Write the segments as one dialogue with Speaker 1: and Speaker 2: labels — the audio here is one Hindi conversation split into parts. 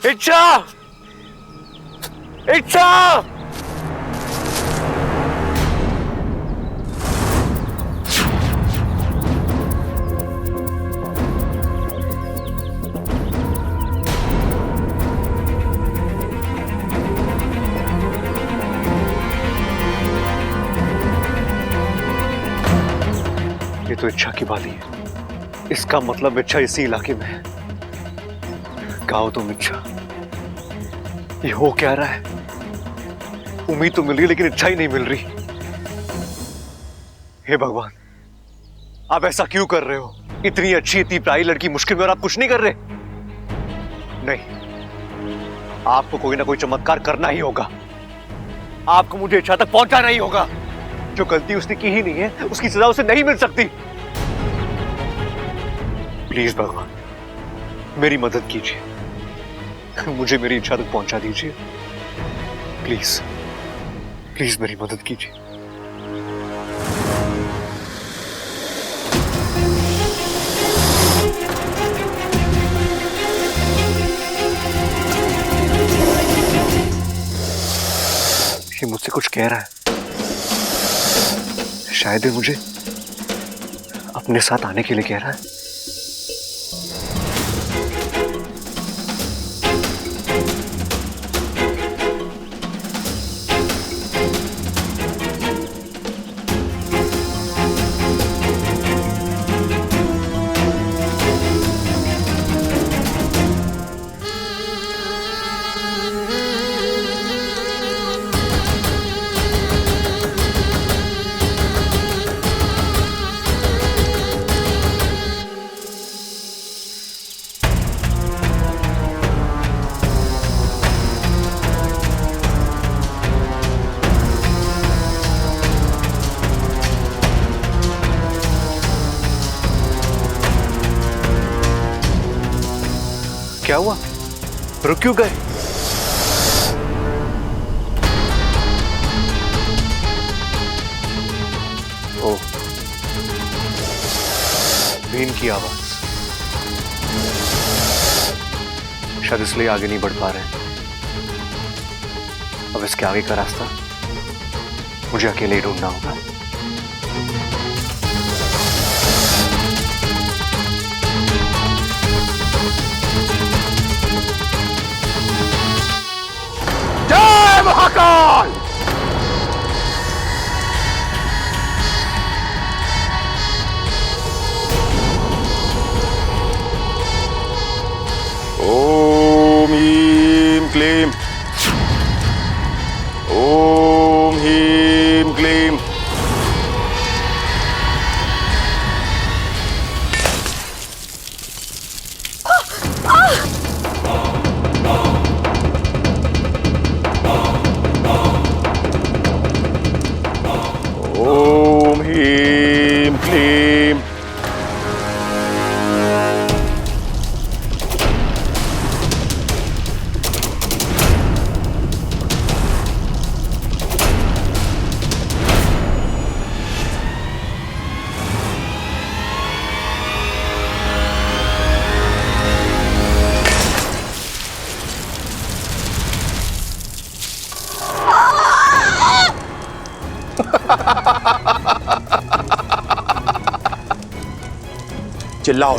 Speaker 1: इच्छा, इच्छा, ये तो इच्छा की बात है। इसका मतलब इच्छा इसी इलाके में है। गाओ तुम इच्छा, ये हो क्या रहा है? उम्मीद तो मिल रही लेकिन इच्छा ही नहीं मिल रही। हे भगवान, आप ऐसा क्यों कर रहे हो? इतनी अच्छी इतनी प्यारी लड़की मुश्किल में और आप कुछ नहीं कर रहे? नहीं, आपको कोई ना कोई चमत्कार करना ही होगा। आपको मुझे इच्छा तक पहुंचाना ही होगा। जो गलती उसने की ही नहीं है उसकी सजा उसे नहीं मिल सकती। प्लीज भगवान, मेरी मदद कीजिए, मुझे मेरी इच्छा तक पहुंचा दीजिए। प्लीज प्लीज मेरी मदद कीजिए। ये मुझसे कुछ कह रहा है। शायद ये मुझे अपने साथ आने के लिए कह रहा है। क्या हुआ? रुक क्यों गए? ओ, बीन की आवाज। शायद इसलिए आगे नहीं बढ़ पा रहे हैं। अब इसके आगे का रास्ता मुझे अकेले ही ढूंढना होगा। जय महाकाल!
Speaker 2: ओम ह्रीं क्लीं। ओम ह्रीं क्लीं। ओम ह्रीं क्लीं। चिल्लाओ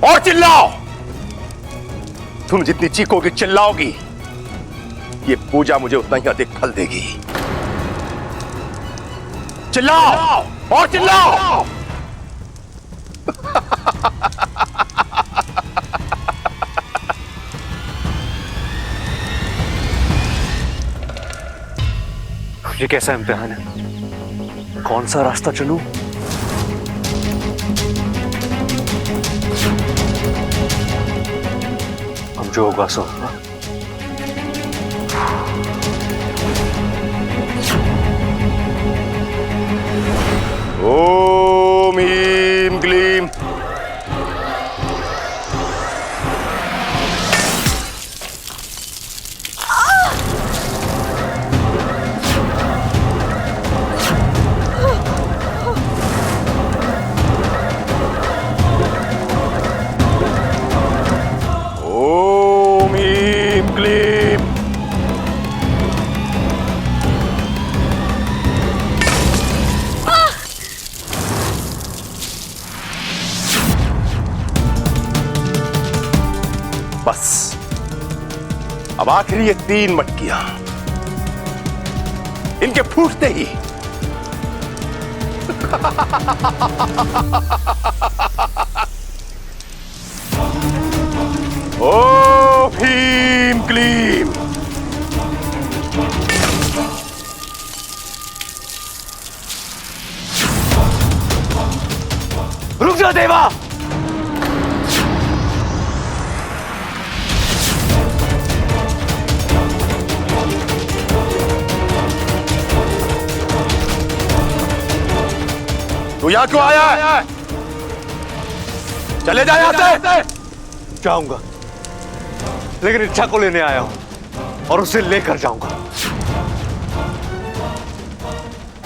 Speaker 2: और चिल्लाओ। तुम जितनी चीखोगी चिल्लाओगी, ये पूजा मुझे उतना ही अधिक फल देगी। चिल्लाओ और चिल्लाओ।
Speaker 1: ये कैसा इम्तिहान है? कौन सा रास्ता चलूं? अब जो होगा सो होगा।
Speaker 2: ओम ह्रीं क्लीं। अब आखिर ये 3 मटकियां इनके फूटते ही ओम ह्रीं क्लीं।
Speaker 1: रुक जा देवा।
Speaker 2: तू यहां क्यों आया है? चले जा यहां से।
Speaker 1: जाऊंगा, लेकिन इच्छा को लेने आया हूं और उसे लेकर जाऊंगा।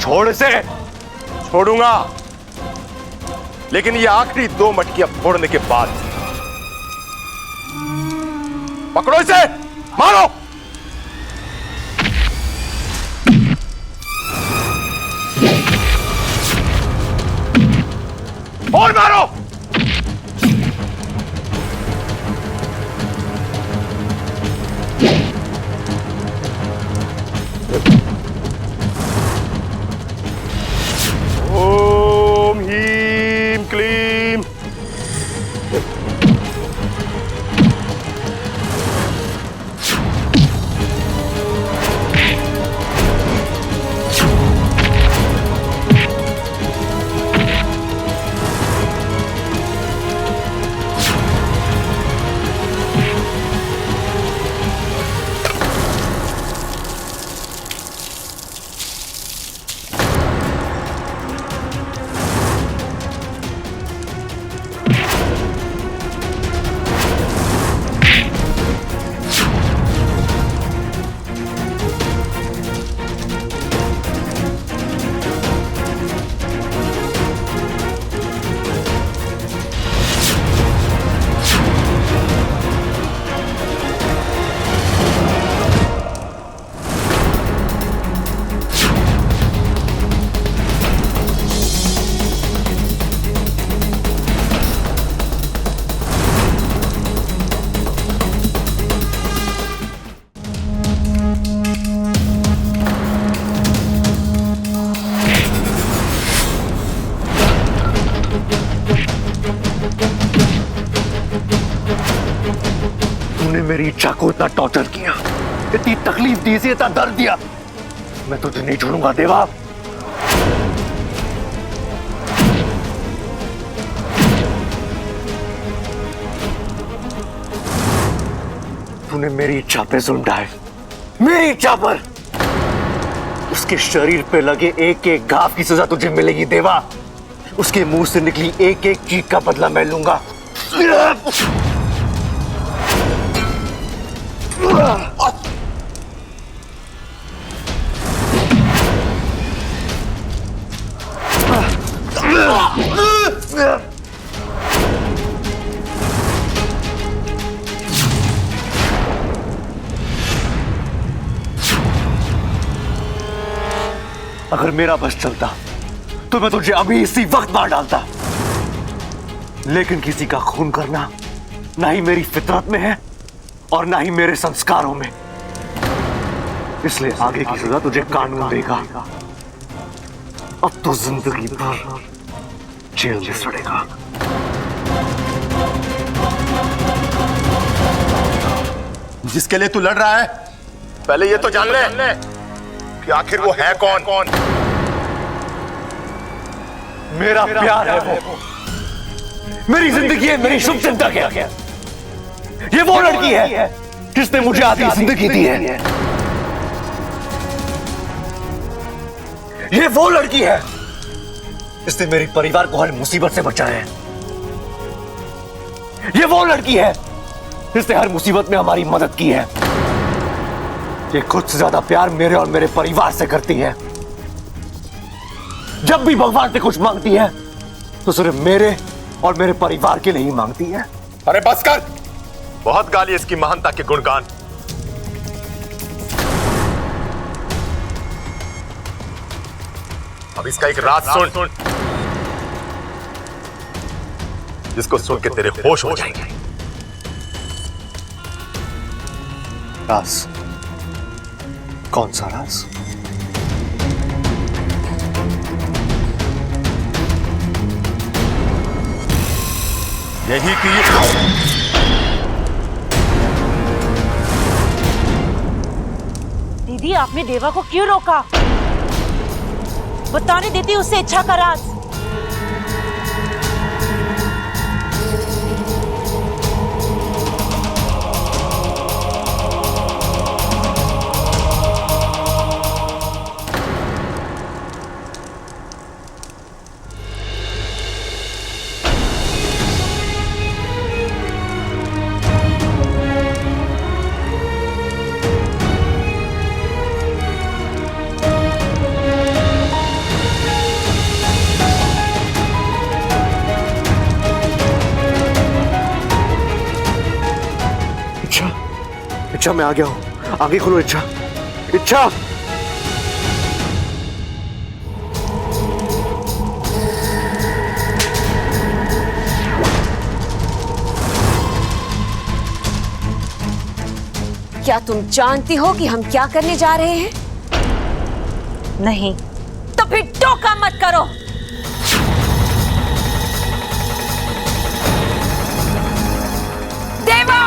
Speaker 1: छोड़ इसे।
Speaker 2: छोड़ूंगा, लेकिन ये आखिरी 2 मटकियां फोड़ने के बाद। पकड़ो इसे, मारो। और मारो। ओम ह्रीं क्लीं।
Speaker 1: मेरी इच्छा को इतना टॉर्चर किया, इतनी तकलीफ दी, इसे इतना दर्द दिया, मैं तुझे नहीं छोड़ूंगा देवा। तूने मेरी इच्छा पे जुल्म ढाए, मेरी इच्छा पर। उसके शरीर पे लगे एक एक घाव की सजा तुझे मिलेगी देवा। उसके मुंह से निकली एक एक चीख का बदला मैं लूंगा। अगर मेरा बस चलता तो मैं तुझे अभी इसी वक्त मार डालता, लेकिन किसी का खून करना ना ही मेरी फितरत में है और ना ही मेरे संस्कारों में। इसलिए आगे की सजा तुझे कानून देगा। अब तो जिंदगी भर जेल में सड़ेगा।
Speaker 2: जिसके लिए तू लड़ रहा है, पहले ये तो जान ले कि आखिर वो है कौन।
Speaker 1: मेरा प्यार है वो, मेरी जिंदगी है, मेरी शुभ चिंतक है। ये वो लड़की है जिसने मुझे आधी जिंदगी दी है। ये वो लड़की है जिसने मेरे परिवार को हर मुसीबत से बचाया है। ये वो लड़की है जिसने हर मुसीबत में हमारी मदद की है। ये खुद से ज्यादा प्यार मेरे और मेरे परिवार से करती है। जब भी भगवान से कुछ मांगती है तो सिर्फ मेरे और मेरे परिवार के लिए ही मांगती है।
Speaker 2: अरे बस कर, बहुत गाली इसकी महानता के गुणगान। अब इसका एक राज सुन, जिसको सुन के तेरे होश हो जाएंगे।
Speaker 1: राज? कौन सा राज?
Speaker 2: यही कि
Speaker 3: दीदी, आपने देवा को क्यों रोका? बताने देती उससे इच्छा का राज।
Speaker 1: इच्छा, मैं आ गया हूं। आगे खोलो इच्छा। इच्छा,
Speaker 4: क्या तुम जानती हो कि हम क्या करने जा रहे हैं?
Speaker 3: नहीं।
Speaker 4: तो फिर टोका मत करो। देवा!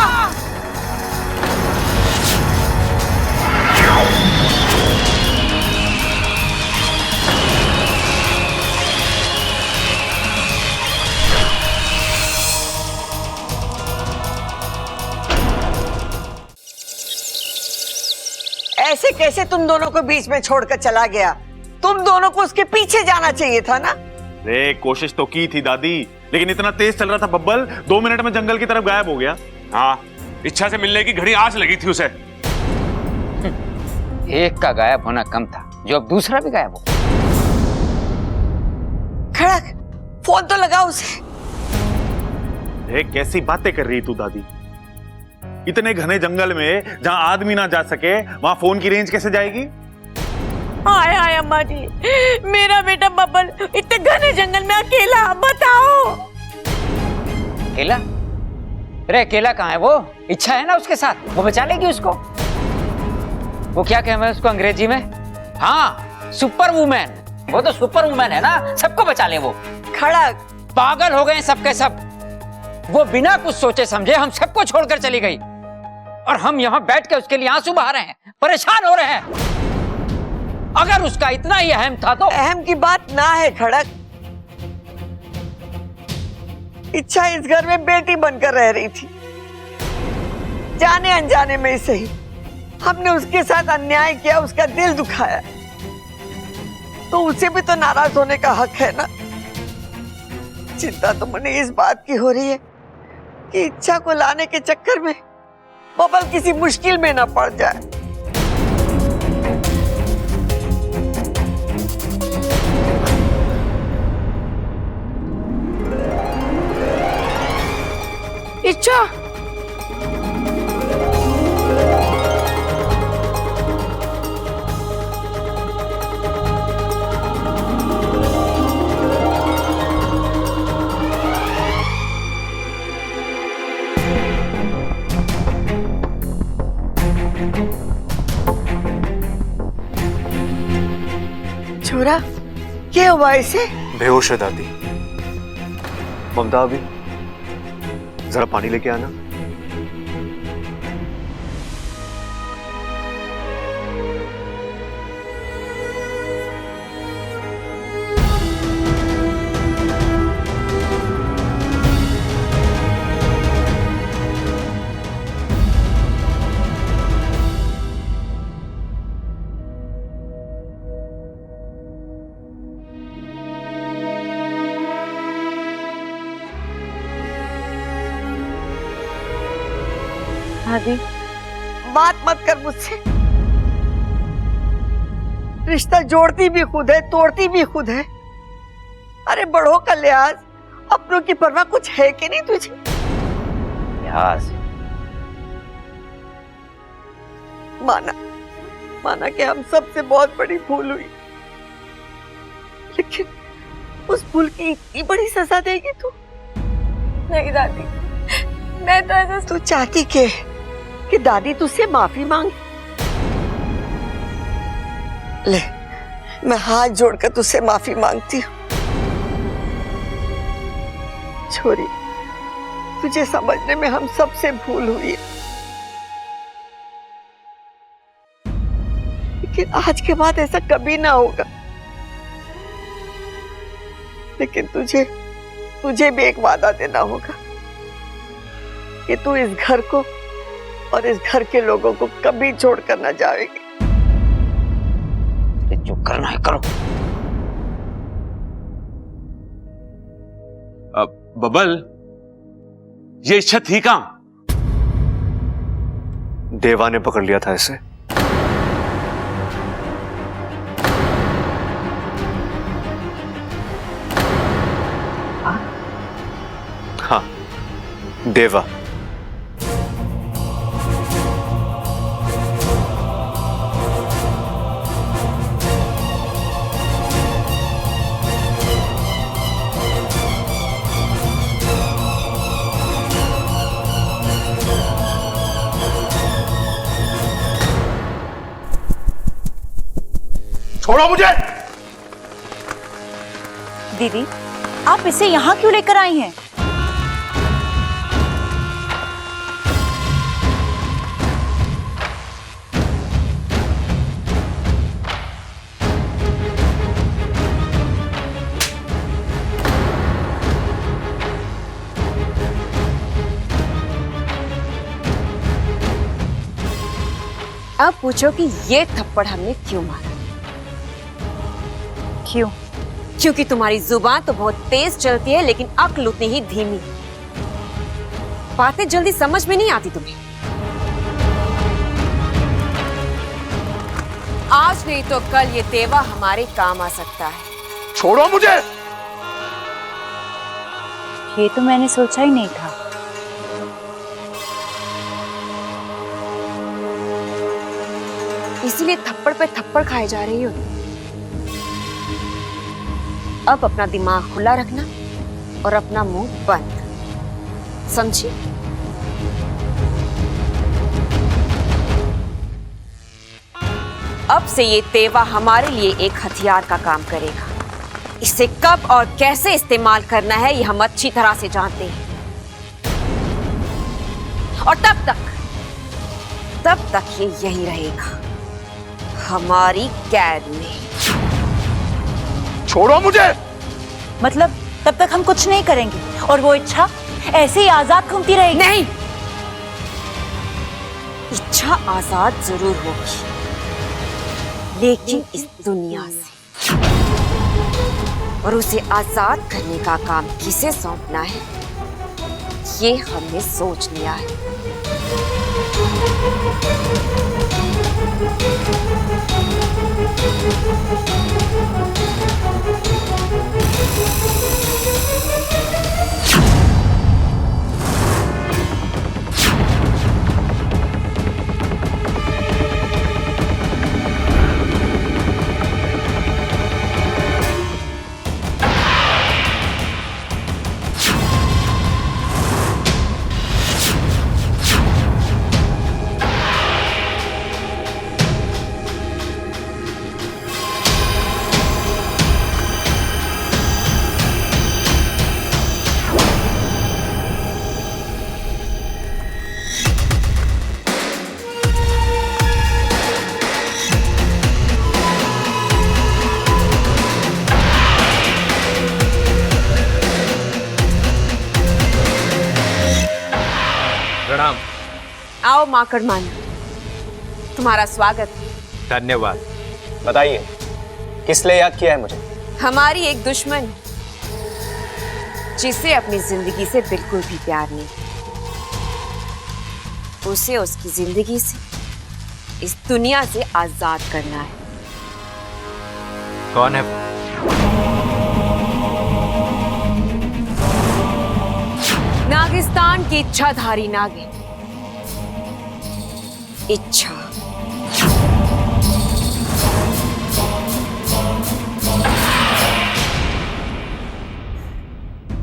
Speaker 5: ऐसे कैसे तुम दोनों को बीच में छोड़कर चला गया? तुम दोनों को उसके पीछे जाना चाहिए था ना।
Speaker 2: रे, कोशिश तो की थी दादी, लेकिन इतना तेज चल रहा था बब्बल, 2 मिनट में जंगल की तरफ गायब हो गया।
Speaker 6: हाँ, इच्छा से मिलने की घड़ी आज लगी थी उसे।
Speaker 7: एक का गायब होना कम था, जो अब दूसरा भी गायब हो।
Speaker 5: खड़क, फोन तो लगाओ उसे।
Speaker 2: रे, कैसी बातें कर रही तू दादी? इतने घने जंगल में जहां आदमी ना जा सके, वहां फोन की रेंज कैसे जाएगी?
Speaker 3: हाय हाय अम्मा जी, मेरा बेटा बब्बल इतने घने जंगल में अकेला, बताओ।
Speaker 7: अकेला? अरे अकेला कहाँ है वो? इच्छा है ना उसके साथ, वो बचा लेगी उसको। वो क्या कहें मैं उसको अंग्रेजी में? हाँ, सुपर वुमेन। वो तो सुपर वुमेन है ना, सबको बचा ले वो।
Speaker 5: खड़क,
Speaker 7: पागल हो गए सबके सब। वो बिना कुछ सोचे समझे हम सबको छोड़कर चली गई, और हम यहाँ बैठ के उसके लिए आंसू बहा रहे हैं, परेशान हो रहे हैं। अगर उसका इतना ही अहम था तो।
Speaker 5: अहम की बात ना है खड़क। इच्छा इस घर में बेटी बनकर रह रही थी। जाने अनजाने में से ही हमने उसके साथ अन्याय किया, उसका दिल दुखाया, तो उसे भी तो नाराज होने का हक है ना। चिंता तो मुझे इस बात की हो रही है कि इच्छा को लाने के चक्कर में बबल किसी मुश्किल में ना पड़ जाए।
Speaker 4: इच्छा!
Speaker 5: छोरा, क्या हुआ इसे?
Speaker 1: बेहोश है दादी। ममता, अभी जरा पानी लेके आना।
Speaker 3: दादी,
Speaker 5: बात मत कर मुझसे। रिश्ता जोड़ती भी खुद है, तोड़ती भी खुद है। अरे बड़ों का लिहाज, अपनों की परवाह कुछ है कि नहीं तुझे?
Speaker 7: लिहाज?
Speaker 5: माना कि हम सबसे बहुत बड़ी भूल हुई, लेकिन उस भूल की इतनी बड़ी सजा देगी तू?
Speaker 3: नहीं दादी, मैं तो ऐसा
Speaker 5: तू चाहती के कि दादी तुझसे माफी मांगे। ले, मैं हाथ जोड़कर तुझसे माफी मांगती हूँ। छोरी, तुझे समझने में हम सबसे भूल हुई है, लेकिन आज के बाद ऐसा कभी ना होगा। लेकिन तुझे भी एक वादा देना होगा कि तू इस घर को और इस घर के लोगों को कभी छोड़कर ना जाएगी।
Speaker 7: जो करना है करो।
Speaker 6: बबल, ये इच्छा थी कहां?
Speaker 1: देवा ने पकड़ लिया था इसे। हाँ, देवा।
Speaker 6: छोड़ो मुझे।
Speaker 3: दीदी, आप इसे यहाँ क्यों लेकर आई हैं?
Speaker 4: अब पूछो कि ये थप्पड़ हमने क्यों मारा?
Speaker 3: क्यों?
Speaker 4: क्योंकि तुम्हारी जुबान तो बहुत तेज चलती है, लेकिन अक्ल उतनी ही धीमी। बातें जल्दी समझ में नहीं आती तुम्हें। आज नहीं तो कल ये देवा हमारे काम आ सकता है।
Speaker 6: छोड़ो मुझे।
Speaker 3: ये तो मैंने सोचा ही नहीं था।
Speaker 4: इसीलिए थप्पड़ पे थप्पड़ खाए जा रही हो। अब अपना दिमाग खुला रखना और अपना मुंह बंद, समझी? अब से ये तेवा हमारे लिए एक हथियार का काम करेगा। इसे कब और कैसे इस्तेमाल करना है ये हम अच्छी तरह से जानते हैं। और तब तक ये यहीं रहेगा, हमारी कैद में।
Speaker 6: छोड़ो मुझे।
Speaker 3: मतलब तब तक हम कुछ नहीं करेंगे और वो इच्छा ऐसे ही आजाद घूमती रहेगी?
Speaker 4: नहीं, इच्छा आजाद जरूर होगी, लेकिन इस दुनिया से। और उसे आजाद करने का काम किसे सौंपना है ये हमने सोच लिया है।
Speaker 6: प्रणाम।
Speaker 4: आओ माकड़ मान, तुम्हारा स्वागत है।
Speaker 8: धन्यवाद। बताइए, किस लिए याद किया है मुझे?
Speaker 4: हमारी एक दुश्मन जिसे अपनी जिंदगी से बिल्कुल भी प्यार नहीं, उसे उसकी जिंदगी से, इस दुनिया से आजाद करना है।
Speaker 8: कौन है वो?
Speaker 4: नागिस्तान की इच्छाधारी नागिन। इच्छा।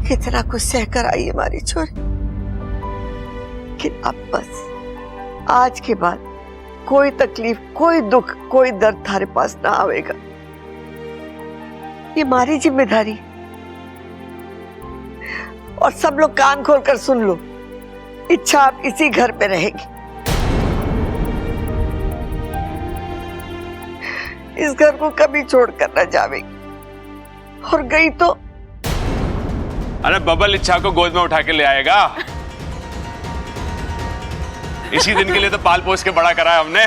Speaker 5: कितना कुछ सहकर आई हमारी छोरी, लेकिन अब बस आज के बाद कोई तकलीफ, कोई दुख, कोई दर्द थारे पास ना आवेगा। ये हमारी जिम्मेदारी। और सब लोग कान खोलकर सुन लो, इच्छा आप इसी घर पे रहेगी। इस घर को कभी छोड़कर न जावेगी, और गई तो
Speaker 6: अरे बबल इच्छा को गोद में उठा के ले आएगा। इसी दिन के लिए तो पाल पोस के बड़ा करा है हमने।